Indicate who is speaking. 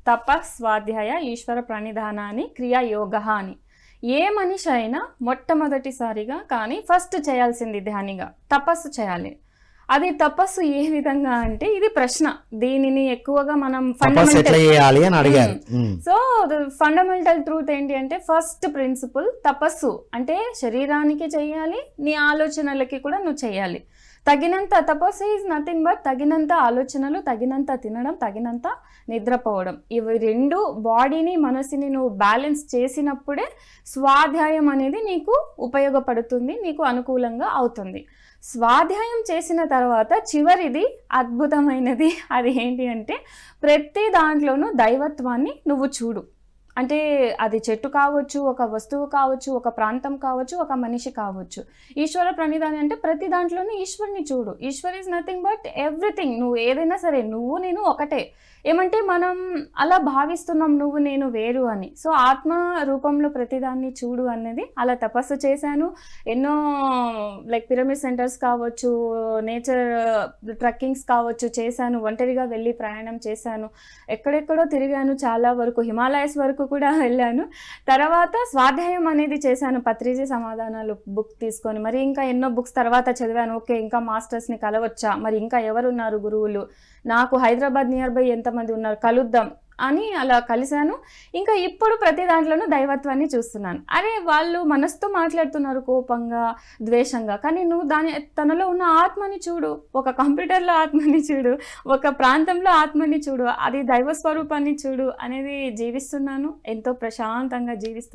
Speaker 1: తప స్వాధ్యాయ ఈశ్వర ప్రణిధాన అని క్రియాయోగ అని. ఏ మనిషి అయినా మొట్టమొదటిసారిగా కానీ ఫస్ట్ చేయాల్సింది ధ్యానిగా తపస్సు చేయాలి. అది తపస్సు ఏ విధంగా అంటే, ఇది ప్రశ్న, దీనిని ఎక్కువగా మనం సో ఫండమెంటల్ ట్రూత్ ఏంటి అంటే, ఫస్ట్ ప్రిన్సిపల్ తపస్సు అంటే శరీరానికి చేయాలి, నీ ఆలోచనలకి కూడా నువ్వు చేయాలి. తగినంత తపస్సు ఈజ్ నథింగ్ బట్ తగినంత ఆలోచనలు, తగినంత తినడం, తగినంత నిద్రపోవడం. ఇవి రెండు బాడీని మనసుని నువ్వు బ్యాలెన్స్ చేసినప్పుడే స్వాధ్యాయం అనేది నీకు ఉపయోగపడుతుంది, నీకు అనుకూలంగా అవుతుంది. స్వాధ్యాయం చేసిన తర్వాత చివరిది అద్భుతమైనది, అది ఏంటి అంటే ప్రతి దాంట్లోనూ దైవత్వాన్ని నువ్వు చూడు. అంటే అది చెట్టు కావచ్చు, ఒక వస్తువు కావచ్చు, ఒక ప్రాంతం కావచ్చు, ఒక మనిషి కావచ్చు. ఈశ్వర ప్రణిధానం అంటే ప్రతి దాంట్లోనూ ఈశ్వరుని చూడు. Ishwar is nothing but everything. నువ్వు ఏదైనా సరే, నువ్వు నేను ఒకటే. ఏమంటే మనం అలా భావిస్తున్నాం నువ్వు నేను వేరు అని. సో ఆత్మ రూపంలో ప్రతిదాన్ని చూడు అనేది అలా తపస్సు చేశాను. ఎన్నో లైక్ పిరమిడ్ సెంటర్స్ కావచ్చు, నేచర్ ట్రెక్కింగ్స్ కావచ్చు చేశాను. ఒంటరిగా వెళ్ళి ప్రయాణం చేశాను, ఎక్కడెక్కడో తిరిగాను, చాలా వరకు హిమాలయస్ వరకు కూడా వెళ్ళాను. తర్వాత స్వాధ్యాయం అనేది చేశాను, పత్రిజీ సమాధానాలు బుక్ తీసుకొని. మరి ఇంకా ఎన్నో బుక్స్ తర్వాత చదివాను. ఓకే, ఇంకా మాస్టర్స్ని కలవచ్చా, మరి ఇంకా ఎవరున్నారు గురువులు, నాకు హైదరాబాద్ నియర్ బై ఎంతమంది ఉన్నారు, కలుద్దాం అని అలా కలిశాను. ఇంకా ఇప్పుడు ప్రతి దాంట్లోనూ దైవత్వాన్ని చూస్తున్నాను. అరే వాళ్ళు మనసుతో మాట్లాడుతున్నారు కోపంగా, ద్వేషంగా, కానీ నువ్వు తనలో ఉన్న ఆత్మని చూడు, ఒక కంప్యూటర్లో ఆత్మని చూడు, ఒక ప్రాంతంలో ఆత్మని చూడు, అది దైవ స్వరూపాన్ని చూడు అనేది జీవిస్తున్నాను. ఎంతో ప్రశాంతంగా జీవిస్తున్నాను.